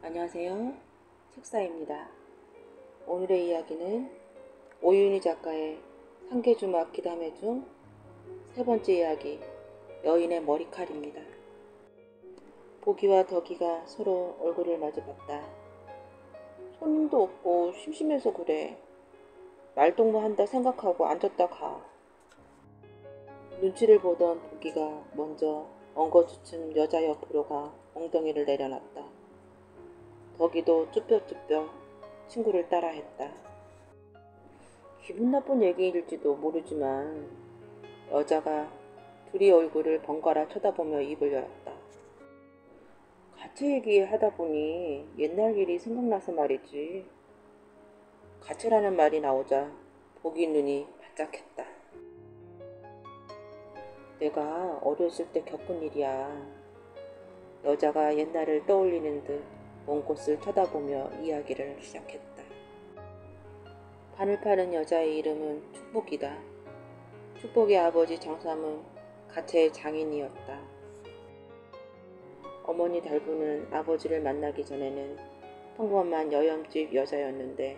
안녕하세요. 책사입니다. 오늘의 이야기는 오윤희 작가의 상계주막 기담회 중 세 번째 이야기, 여인의 머리칼입니다. 보기와 덕이가 서로 얼굴을 마주봤다. 손님도 없고 심심해서 그래. 말동무 한다 생각하고 앉았다 가. 눈치를 보던 보기가 먼저 엉거주춤 여자 옆으로 가 엉덩이를 내려놨다. 덕이도 쭈뼛쭈뼛 친구를 따라 했다. 기분 나쁜 얘기일지도 모르지만 여자가 둘이 얼굴을 번갈아 쳐다보며 입을 열었다. 가채 얘기하다 보니 옛날 일이 생각나서 말이지. 가채라는 말이 나오자 보기 눈이 반짝했다. 내가 어렸을 때 겪은 일이야. 여자가 옛날을 떠올리는 듯 먼 곳을 쳐다보며 이야기를 시작했다. 판을 파는 여자의 이름은 축복이다. 축복의 아버지 장삼은 가채의 장인이었다. 어머니 달부는 아버지를 만나기 전에는 평범한 여염집 여자였는데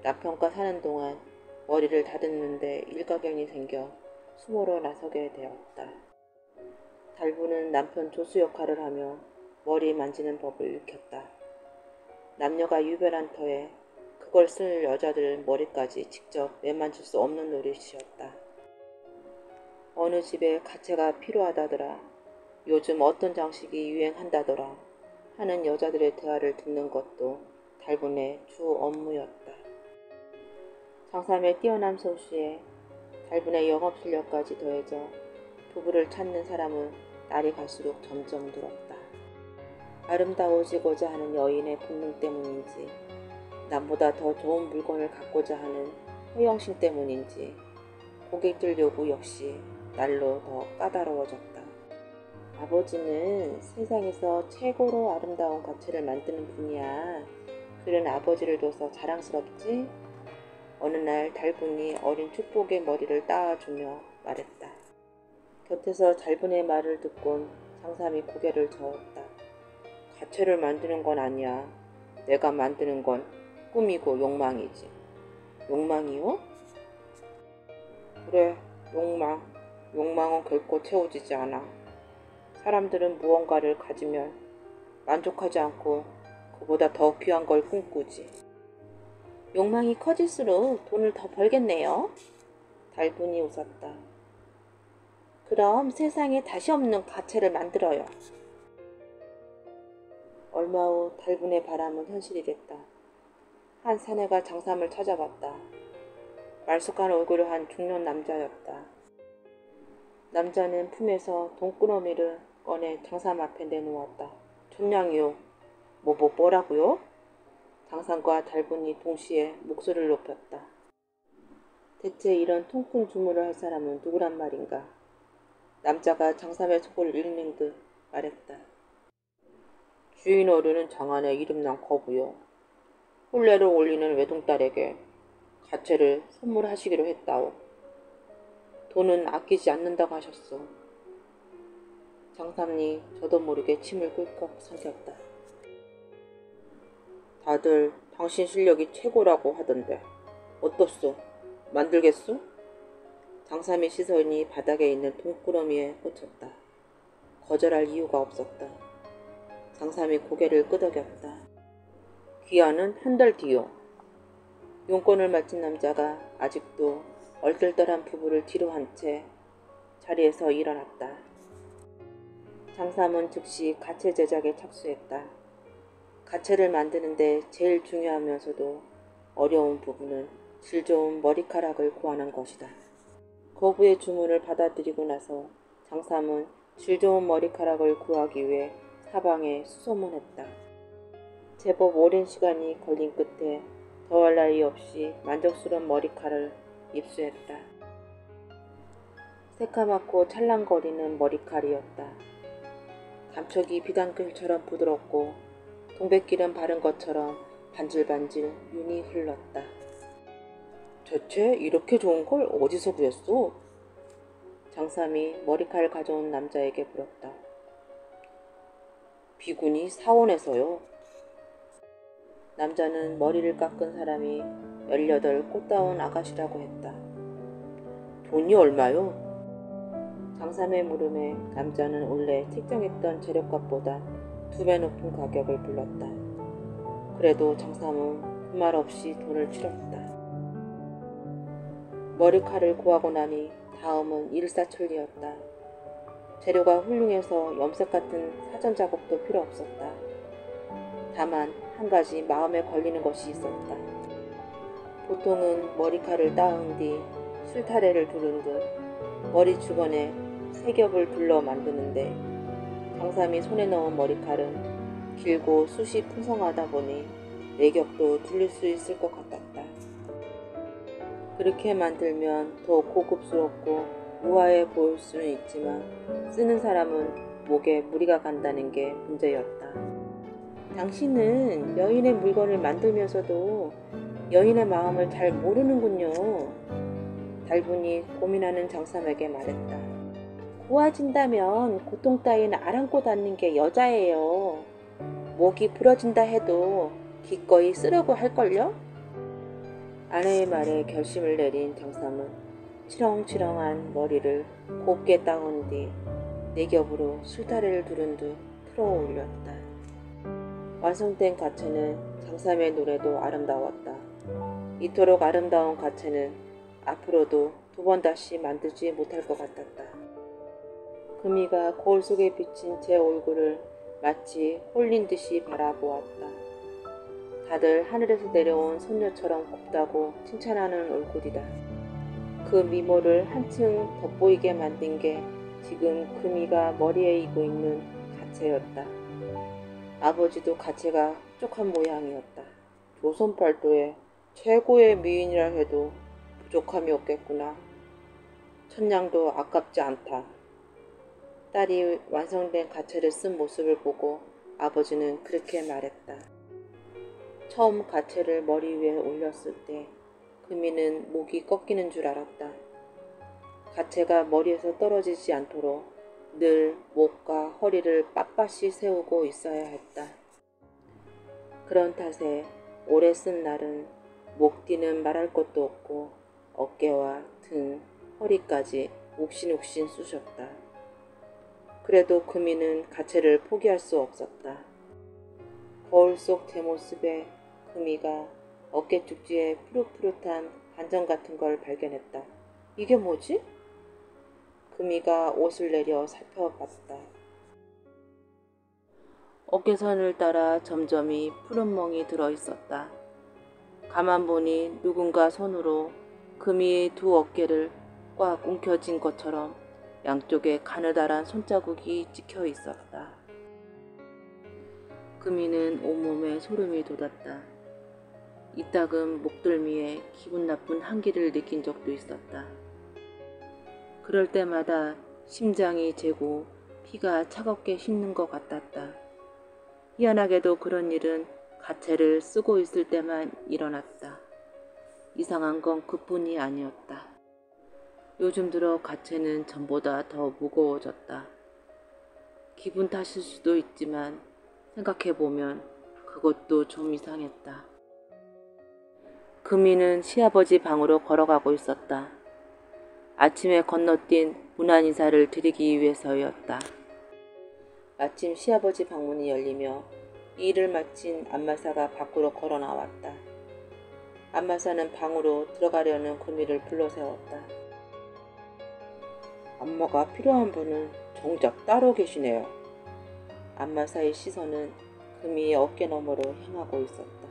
남편과 사는 동안 머리를 다듬는데 일가견이 생겨 수모로 나서게 되었다. 달부는 남편 조수 역할을 하며 머리 만지는 법을 익혔다. 남녀가 유별한 터에 그걸 쓸 여자들 머리까지 직접 매만질 수 없는 노릇이었다. 어느 집에 가채가 필요하다더라. 요즘 어떤 장식이 유행한다더라. 하는 여자들의 대화를 듣는 것도 달분의 주 업무였다. 장삼의 뛰어난 솜씨에 달분의 영업 실력까지 더해져 부부를 찾는 사람은 날이 갈수록 점점 늘었다. 아름다워지고자 하는 여인의 본능 때문인지 남보다 더 좋은 물건을 갖고자 하는 허영심 때문인지 고객들 요구 역시 날로 더 까다로워졌다. 아버지는 세상에서 최고로 아름다운 가채를 만드는 분이야. 그런 아버지를 둬서 자랑스럽지? 어느 날 달분이 어린 축복의 머리를 따아주며 말했다. 곁에서 달분의 말을 듣곤 장삼이 고개를 저었다. 가채를 만드는 건 아니야. 내가 만드는 건 꿈이고 욕망이지. 욕망이요? 그래, 욕망. 욕망은 결코 채워지지 않아. 사람들은 무언가를 가지면 만족하지 않고 그보다 더 귀한 걸 꿈꾸지. 욕망이 커질수록 돈을 더 벌겠네요. 달분이 웃었다. 그럼 세상에 다시 없는 가채를 만들어요. 얼마 후 달분의 바람은 현실이 됐다. 한 사내가 장삼을 찾아갔다. 말쑥한 얼굴을 한 중년 남자였다. 남자는 품에서 돈꾸러미를 꺼내 장삼 앞에 내놓았다. 촌냥이요. 뭐라고요? 장삼과 달분이 동시에 목소리를 높였다. 대체 이런 통큰 주문을 할 사람은 누구란 말인가? 남자가 장삼의 속을 읽는 듯 말했다. 주인 어른은 장안의 이름난 거부요. 혼례를 올리는 외동딸에게 가채를 선물하시기로 했다오. 돈은 아끼지 않는다고 하셨어. 장삼이 저도 모르게 침을 꿀꺽 삼켰다. 다들 당신 실력이 최고라고 하던데 어떻소? 만들겠소? 장삼의 시선이 바닥에 있는 돈꾸러미에 꽂혔다. 거절할 이유가 없었다. 장삼이 고개를 끄덕였다. 귀하는 한 달 뒤요. 용건을 마친 남자가 아직도 얼떨떨한 부부를 뒤로 한 채 자리에서 일어났다. 장삼은 즉시 가채 제작에 착수했다. 가채를 만드는데 제일 중요하면서도 어려운 부분은 질 좋은 머리카락을 구하는 것이다. 거부의 주문을 받아들이고 나서 장삼은 질 좋은 머리카락을 구하기 위해 사방에 수소문했다. 제법 오랜 시간이 걸린 끝에 더할 나위 없이 만족스러운 머리칼을 입수했다. 새까맣고 찰랑거리는 머리칼이었다. 감촉이 비단결처럼 부드럽고 동백기름 바른 것처럼 반질반질 윤이 흘렀다. 대체 이렇게 좋은 걸 어디서 구했소? 장삼이 머리칼 가져온 남자에게 물었다. 비구니 사원에서요. 남자는 머리를 깎은 사람이 18 꽃다운 아가씨라고 했다. 돈이 얼마요? 장삼의 물음에 남자는 원래 책정했던 재료값보다 2배 높은 가격을 불렀다. 그래도 장삼은 그 말 없이 돈을 치렀다. 머리칼을 구하고 나니 다음은 일사천리였다. 재료가 훌륭해서 염색 같은 사전 작업도 필요 없었다. 다만 한 가지 마음에 걸리는 것이 있었다. 보통은 머리칼을 따은 뒤 술타래를 두른 듯 머리 주변에 세 겹을 둘러 만드는데 장삼이 손에 넣은 머리칼은 길고 숱이 풍성하다 보니 네 겹도 둘릴 수 있을 것 같았다. 그렇게 만들면 더 고급스럽고 우아해 보일 수는 있지만 쓰는 사람은 목에 무리가 간다는 게 문제였다. 당신은 여인의 물건을 만들면서도 여인의 마음을 잘 모르는군요. 달분이 고민하는 장삼에게 말했다. 고와진다면 고통 따위는 아랑곳 않는 게 여자예요. 목이 부러진다 해도 기꺼이 쓰려고 할걸요? 아내의 말에 결심을 내린 장삼은 치렁치렁한 머리를 곱게 따온 뒤 네 겹으로 술타래를 두른 듯 틀어 올렸다. 완성된 가채는 장삼의 눈에도 아름다웠다. 이토록 아름다운 가채는 앞으로도 2번 다시 만들지 못할 것 같았다. 금이가 거울 속에 비친 제 얼굴을 마치 홀린 듯이 바라보았다. 다들 하늘에서 내려온 손녀처럼 곱다고 칭찬하는 얼굴이다. 그 미모를 한층 돋보이게 만든 게 지금 금이가 머리에 이고 있는 가채였다. 아버지도 가채가 흡족한 모양이었다. 조선 팔도의 최고의 미인이라 해도 부족함이 없겠구나. 천냥도 아깝지 않다. 딸이 완성된 가채를 쓴 모습을 보고 아버지는 그렇게 말했다. 처음 가채를 머리 위에 올렸을 때 금이는 목이 꺾이는 줄 알았다. 가채가 머리에서 떨어지지 않도록 늘 목과 허리를 빳빳이 세우고 있어야 했다. 그런 탓에 오래 쓴 날은 목뒤는 말할 것도 없고 어깨와 등, 허리까지 욱신욱신 쑤셨다. 그래도 금이는 가채를 포기할 수 없었다. 거울 속 제 모습에 금이가 어깨 쪽지에 푸릇푸릇한 반점 같은 걸 발견했다. 이게 뭐지? 금이가 옷을 내려 살펴봤다. 어깨선을 따라 점점이 푸른 멍이 들어있었다. 가만 보니 누군가 손으로 금이의 두 어깨를 꽉 움켜쥔 것처럼 양쪽에 가느다란 손자국이 찍혀 있었다. 금이는 온몸에 소름이 돋았다. 이따금 목덜미에 기분 나쁜 한기를 느낀 적도 있었다. 그럴 때마다 심장이 재고 피가 차갑게 휘는 것 같았다. 희한하게도 그런 일은 가채를 쓰고 있을 때만 일어났다. 이상한 건 그뿐이 아니었다. 요즘 들어 가채는 전보다 더 무거워졌다. 기분 탓일 수도 있지만 생각해보면 그것도 좀 이상했다. 금이는 시아버지 방으로 걸어가고 있었다. 아침에 건너뛴 무난 인사를 드리기 위해서였다. 마침 시아버지 방문이 열리며 일을 마친 안마사가 밖으로 걸어 나왔다. 안마사는 방으로 들어가려는 금이를 불러세웠다. 안마가 필요한 분은 정작 따로 계시네요. 안마사의 시선은 금이의 어깨 너머로 향하고 있었다.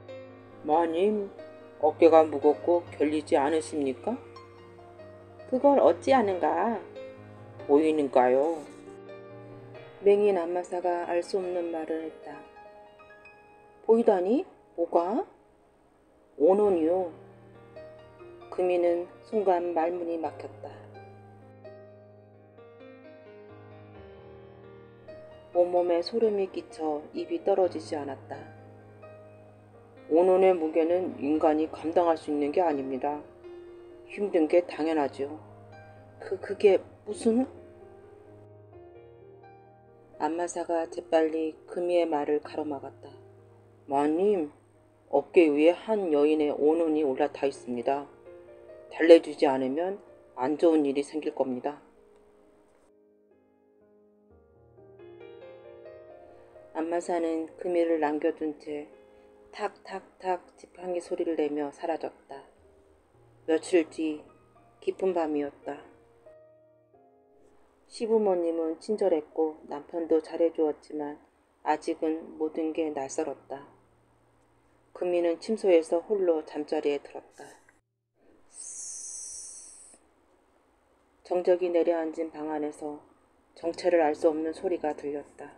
마님, 어깨가 무겁고 결리지 않으십니까? 그걸 어찌 아는가? 보이는가요? 맹인 안마사가 알 수 없는 말을 했다. 보이다니? 뭐가? 오논이요. 금이는 순간 말문이 막혔다. 온몸에 소름이 끼쳐 입이 떨어지지 않았다. 오논의 무게는 인간이 감당할 수 있는 게 아닙니다. 힘든 게 당연하죠. 그게 무슨? 안마사가 재빨리 금이의 말을 가로막았다. 마님, 어깨 위에 한 여인의 오눈이 올라타 있습니다. 달래주지 않으면 안 좋은 일이 생길 겁니다. 안마사는 금이를 남겨둔 채 탁탁탁 지팡이 소리를 내며 사라졌다. 며칠 뒤 깊은 밤이었다. 시부모님은 친절했고 남편도 잘해주었지만 아직은 모든 게 낯설었다. 금이는 침소에서 홀로 잠자리에 들었다. 정적이 내려앉은 방 안에서 정체를 알 수 없는 소리가 들렸다.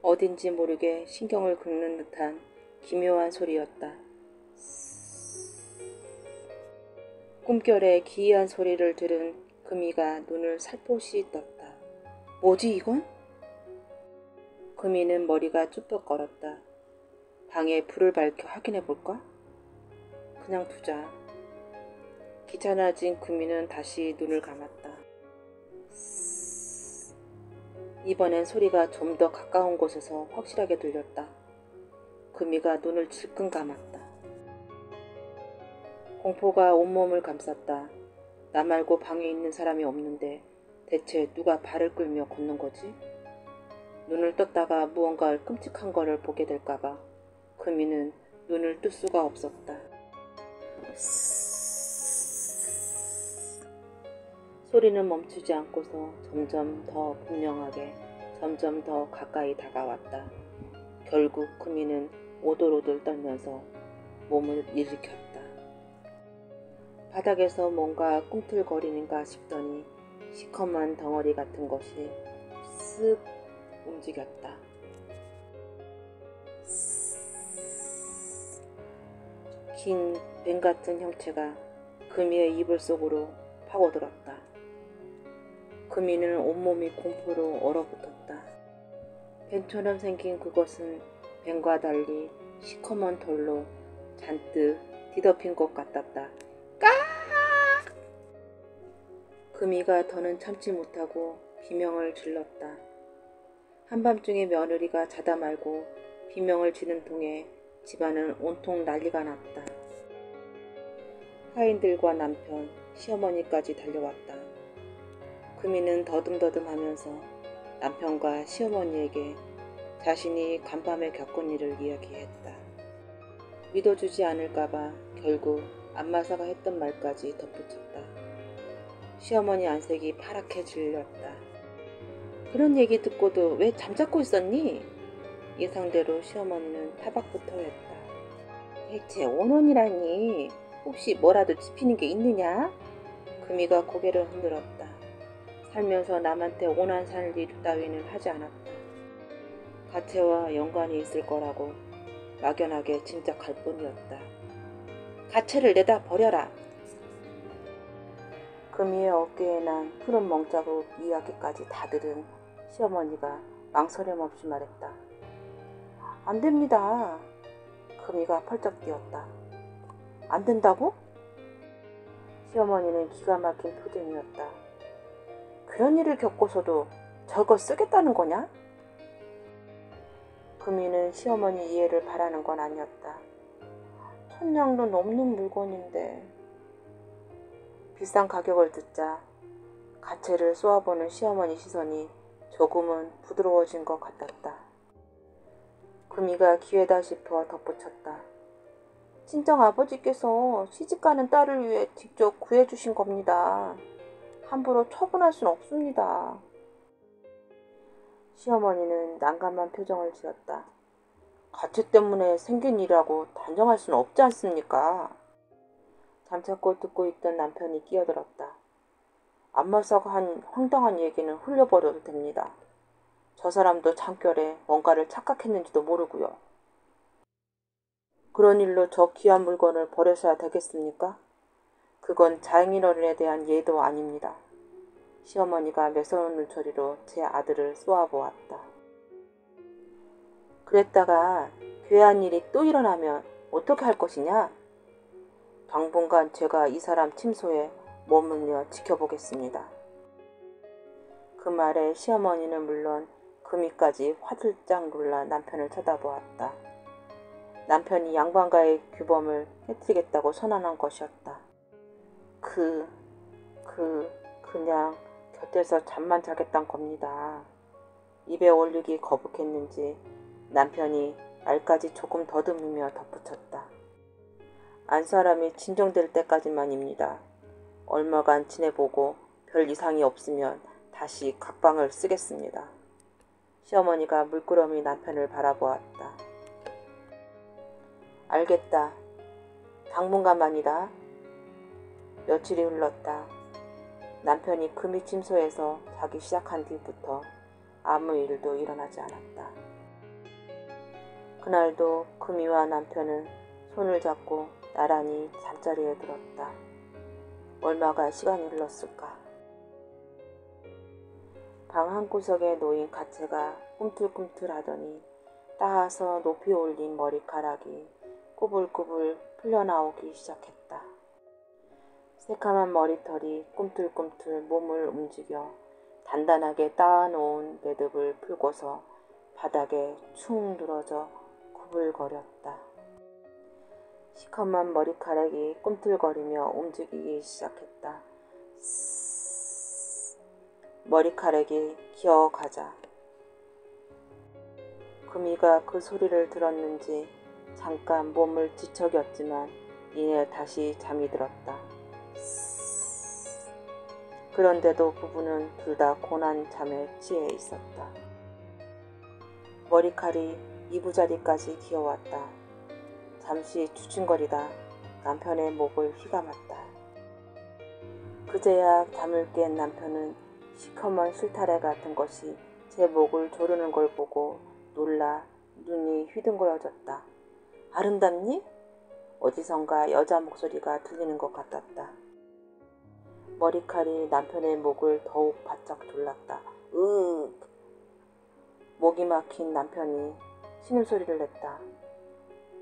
어딘지 모르게 신경을 긁는 듯한 기묘한 소리였다. 꿈결에 기이한 소리를 들은 금이가 눈을 살포시 떴다. 뭐지 이건? 금이는 머리가 쭈뼛거렸다. 방에 불을 밝혀 확인해볼까? 그냥 두자. 귀찮아진 금이는 다시 눈을 감았다. 이번엔 소리가 좀 더 가까운 곳에서 확실하게 들렸다. 금이가 눈을 질끈 감았다. 공포가 온몸을 감쌌다. 나 말고 방에 있는 사람이 없는데 대체 누가 발을 끌며 걷는 거지? 눈을 떴다가 무언가 끔찍한 거를 보게 될까봐 금이는 눈을 뜰 수가 없었다. 소리는 멈추지 않고서 점점 더 분명하게, 점점 더 가까이 다가왔다. 결국 금이는 오돌오돌 떨면서 몸을 일으켰다. 바닥에서 뭔가 꿈틀거리는가 싶더니 시커먼 덩어리 같은 것이 쓱 움직였다. 긴 뱀 같은 형체가 금이의 이불 속으로 파고들었다. 금이는 온몸이 공포로 얼어붙었다. 뱀처럼 생긴 그것은 뱀과 달리 시커먼 털로 잔뜩 뒤덮인 것 같았다. 까! 금이가 더는 참지 못하고 비명을 질렀다. 한밤중에 며느리가 자다 말고 비명을 지른 통에 집안은 온통 난리가 났다. 하인들과 남편, 시어머니까지 달려왔다. 금이는 더듬더듬하면서 남편과 시어머니에게 자신이 간밤에 겪은 일을 이야기했다. 믿어주지 않을까봐 결국 안마사가 했던 말까지 덧붙였다. 시어머니 안색이 파랗게 질렸다. 그런 얘기 듣고도 왜 잠자고 있었니? 예상대로 시어머니는 타박부터 했다. 대체 원혼이라니 혹시 뭐라도 짚히는 게 있느냐? 금이가 고개를 흔들었다. 살면서 남한테 오난 살 일 따위는 하지 않았다. 가채와 연관이 있을 거라고 막연하게 짐작할 뿐이었다. 가채를 내다 버려라. 금이의 어깨에 난 푸른 멍자국 이야기까지 다 들은 시어머니가 망설임 없이 말했다. 안 됩니다. 금이가 펄쩍 뛰었다. 안 된다고? 시어머니는 기가 막힌 표정이었다. 그런 일을 겪고서도 저걸 쓰겠다는 거냐? 금이는 시어머니 이해를 바라는 건 아니었다. 천냥도 넘는 물건인데. 비싼 가격을 듣자 가채를 쏘아보는 시어머니 시선이 조금은 부드러워진 것 같았다. 금이가 기회다 싶어 덧붙였다. 친정아버지께서 시집가는 딸을 위해 직접 구해주신 겁니다. 함부로 처분할 순 없습니다. 시어머니는 난감한 표정을 지었다. 가채 때문에 생긴 일이라고 단정할 수는 없지 않습니까? 잠자코 듣고 있던 남편이 끼어들었다. 안마사가 한 황당한 얘기는 흘려버려도 됩니다. 저 사람도 잠결에 뭔가를 착각했는지도 모르고요. 그런 일로 저 귀한 물건을 버려서야 되겠습니까? 그건 장인어른에 대한 예도 아닙니다. 시어머니가 매서운 눈초리로 제 아들을 쏘아보았다. 그랬다가 괴한 일이 또 일어나면 어떻게 할 것이냐? 당분간 제가 이 사람 침소에 머물며 지켜보겠습니다. 그 말에 시어머니는 물론 금이까지 화들짝 놀라 남편을 쳐다보았다. 남편이 양반과의 규범을 깨뜨리겠다고 선언한 것이었다. 그냥 곁에서 잠만 자겠단 겁니다. 입에 올리기 거북했는지 남편이 말까지 조금 더듬으며 덧붙였다. 안 사람이 진정될 때까지만입니다. 얼마간 지내보고 별 이상이 없으면 다시 각방을 쓰겠습니다. 시어머니가 물끄러미 남편을 바라보았다. 알겠다. 당분간만이다. 며칠이 흘렀다. 남편이 금이 침소에서 자기 시작한 뒤부터 아무 일도 일어나지 않았다. 그날도 금이와 남편은 손을 잡고 나란히 잠자리에 들었다. 얼마가 시간이 흘렀을까. 방 한구석에 놓인 가채가 꿈틀꿈틀하더니 따아서 높이 올린 머리카락이 꾸불꾸불 풀려나오기 시작했다. 새카만 머리털이 꿈틀꿈틀 몸을 움직여 단단하게 따아놓은 매듭을 풀고서 바닥에 축 늘어져 구불거렸다. 시커먼 머리카락이 꿈틀거리며 움직이기 시작했다. 머리카락이 기어가자 금이가 그 소리를 들었는지 잠깐 몸을 뒤척였지만 이내 다시 잠이 들었다. 그런데도 부부는 둘 다 고난 잠에 취해 있었다. 머리칼이 이부자리까지 기어왔다. 잠시 주춤거리다 남편의 목을 휘감았다. 그제야 잠을 깬 남편은 시커먼 술타래 같은 것이 제 목을 조르는 걸 보고 놀라 눈이 휘둥그러졌다. 아름답니? 어디선가 여자 목소리가 들리는 것 같았다. 머리칼이 남편의 목을 더욱 바짝 졸랐다. 으윽! 목이 막힌 남편이 신음소리를 냈다.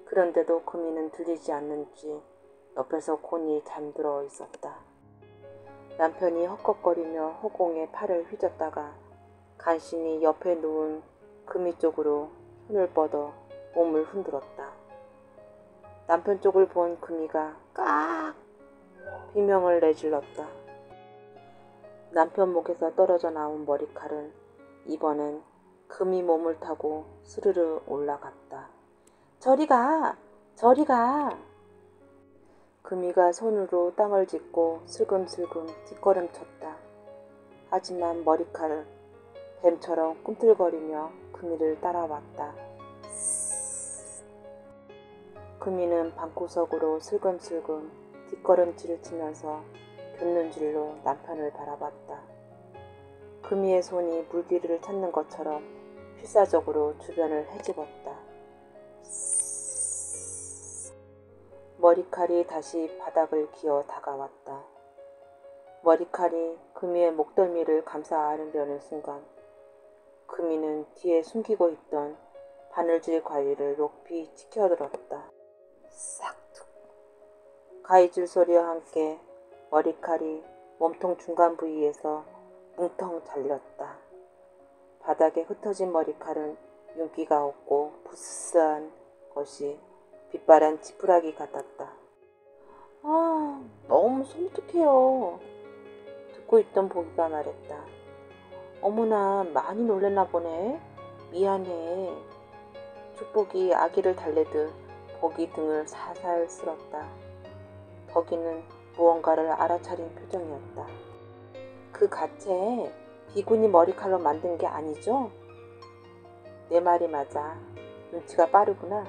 그런데도 금이는 들리지 않는지 옆에서 곤히 잠들어 있었다. 남편이 헉헉거리며 허공에 팔을 휘젓다가 간신히 옆에 누운 금이 쪽으로 손을 뻗어 몸을 흔들었다. 남편 쪽을 본 금이가 깍! 비명을 내질렀다. 남편 목에서 떨어져 나온 머리칼은 이번엔 금이 몸을 타고 스르르 올라갔다. 저리 가! 저리 가! 금이가 손으로 땅을 짚고 슬금슬금 뒷걸음쳤다. 하지만 머리칼은 뱀처럼 꿈틀거리며 금이를 따라왔다. 금이는 방구석으로 슬금슬금 뒷걸음질을 치면서 곁눈질로 남편을 바라봤다. 금이의 손이 물기를 찾는 것처럼 필사적으로 주변을 헤집었다. 머리칼이 다시 바닥을 기어 다가왔다. 머리칼이 금이의 목덜미를 감싸 안으려는 순간 금이는 뒤에 숨기고 있던 바느질 가위를 높이 치켜들었다. 싹둑! 가위질 소리와 함께 머리칼이 몸통 중간 부위에서 뭉텅 잘렸다. 바닥에 흩어진 머리칼은 윤기가 없고 부스스한 것이 빛바랜 지푸라기 같았다. 아, 너무 섬뜩해요. 듣고 있던 보기가 말했다. 어머나, 많이 놀랬나 보네. 미안해. 축복이 아기를 달래듯 보기 등을 살살 쓸었다. 덕이는 무언가를 알아차린 표정이었다. 그 가채 비구니 머리칼로 만든 게 아니죠? 내 말이 맞아. 눈치가 빠르구나.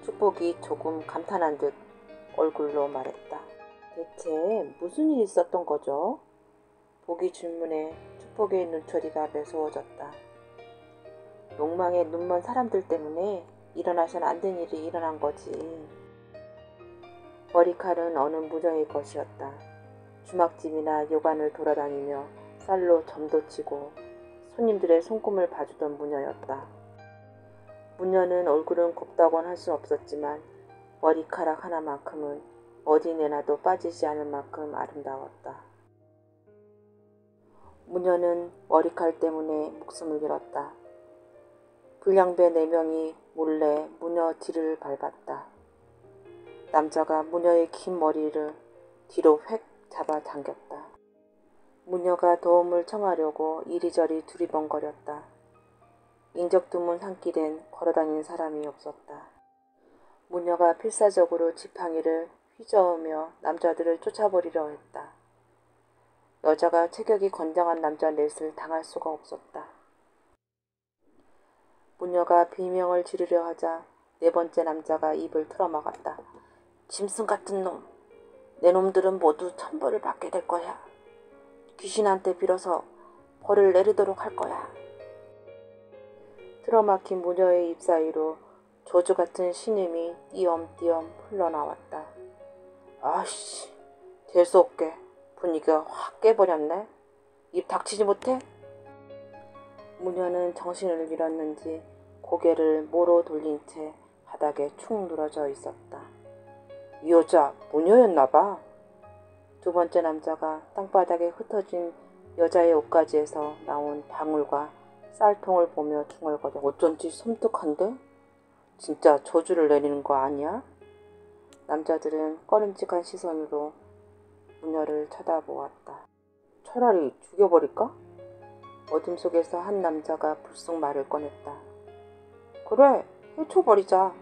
축복이 조금 감탄한 듯 얼굴로 말했다. 대체 무슨 일이 있었던 거죠? 보기 질문에 축복의 눈초리가 매서워졌다. 욕망에 눈먼 사람들 때문에 일어나선 안 된 일이 일어난 거지. 머리칼은 어느 무녀의 것이었다. 주막집이나 요관을 돌아다니며 쌀로 점도 치고 손님들의 손금을 봐주던 무녀였다. 무녀는 얼굴은 곱다고는 할 수 없었지만 머리카락 하나만큼은 어디 내놔도 빠지지 않을 만큼 아름다웠다. 무녀는 머리칼 때문에 목숨을 잃었다. 불량배 4명이 몰래 무녀 뒤를 밟았다. 남자가 무녀의 긴 머리를 뒤로 획 잡아 당겼다. 무녀가 도움을 청하려고 이리저리 두리번거렸다. 인적드문 산길엔 걸어다니는 사람이 없었다. 무녀가 필사적으로 지팡이를 휘저으며 남자들을 쫓아버리려 했다. 여자가 체격이 건장한 남자 넷을 당할 수가 없었다. 무녀가 비명을 지르려 하자 4번째 남자가 입을 틀어막았다. 짐승 같은 놈! 내 놈들은 모두 천벌을 받게 될 거야. 귀신한테 빌어서 벌을 내리도록 할 거야. 틀어막힌 무녀의 입 사이로 저주 같은 신음이 띄엄띄엄 흘러나왔다. 아씨, 될 수 없게 분위기가 확 깨버렸네. 입 닥치지 못해? 무녀는 정신을 잃었는지 고개를 모로 돌린 채 바닥에 축 늘어져 있었다. 이 여자 무녀였나 봐. 2번째 남자가 땅바닥에 흩어진 여자의 옷가지에서 나온 방울과 쌀통을 보며 중얼거려. 어쩐지 섬뜩한데? 진짜 저주를 내리는 거 아니야? 남자들은 꺼림칙한 시선으로 무녀를 쳐다보았다. 차라리 죽여버릴까? 어둠 속에서 한 남자가 불쑥 말을 꺼냈다. 그래, 해쳐버리자.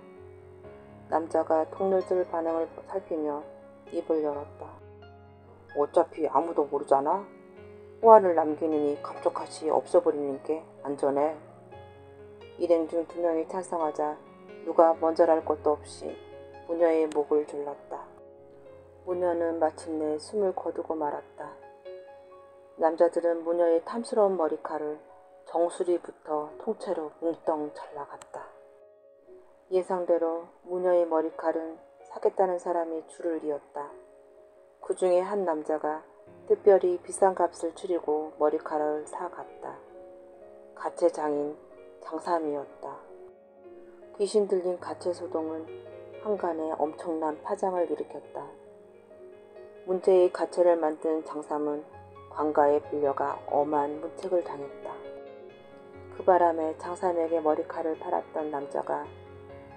남자가 동료들 반응을 살피며 입을 열었다. 어차피 아무도 모르잖아. 호화를 남기느니 감쪽같이 없어버리는 게 안전해. 일행 중 2명이 찬성하자 누가 먼저랄 것도 없이 무녀의 목을 졸랐다. 무녀는 마침내 숨을 거두고 말았다. 남자들은 무녀의 탐스러운 머리칼을 정수리부터 통째로 뭉덩 잘라갔다. 예상대로 무녀의 머리칼은 사겠다는 사람이 줄을 이었다. 그 중에 한 남자가 특별히 비싼 값을 치르고 머리카락을 사갔다. 가채 장인 장삼이었다. 귀신 들린 가채 소동은 한간에 엄청난 파장을 일으켰다. 문제의 가채를 만든 장삼은 관가에 빌려가 엄한 문책을 당했다. 그 바람에 장삼에게 머리칼을 팔았던 남자가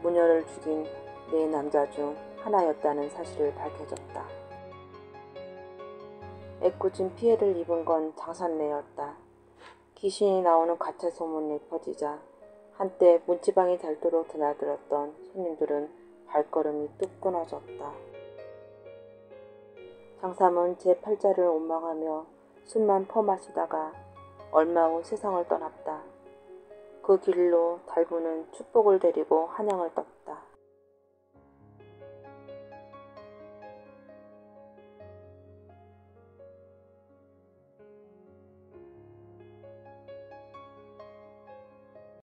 무녀를 죽인 4남자 중 하나였다는 사실을 밝혀졌다. 애꿎은 피해를 입은 건 장산네였다. 귀신이 나오는 가채 소문이 퍼지자 한때 문지방이 닳도록 드나들었던 손님들은 발걸음이 뚝 끊어졌다. 장삼은 제 팔자를 원망하며 술만 퍼마시다가 얼마 후 세상을 떠났다. 그 길로 달부는 축복을 데리고 한양을 떴다.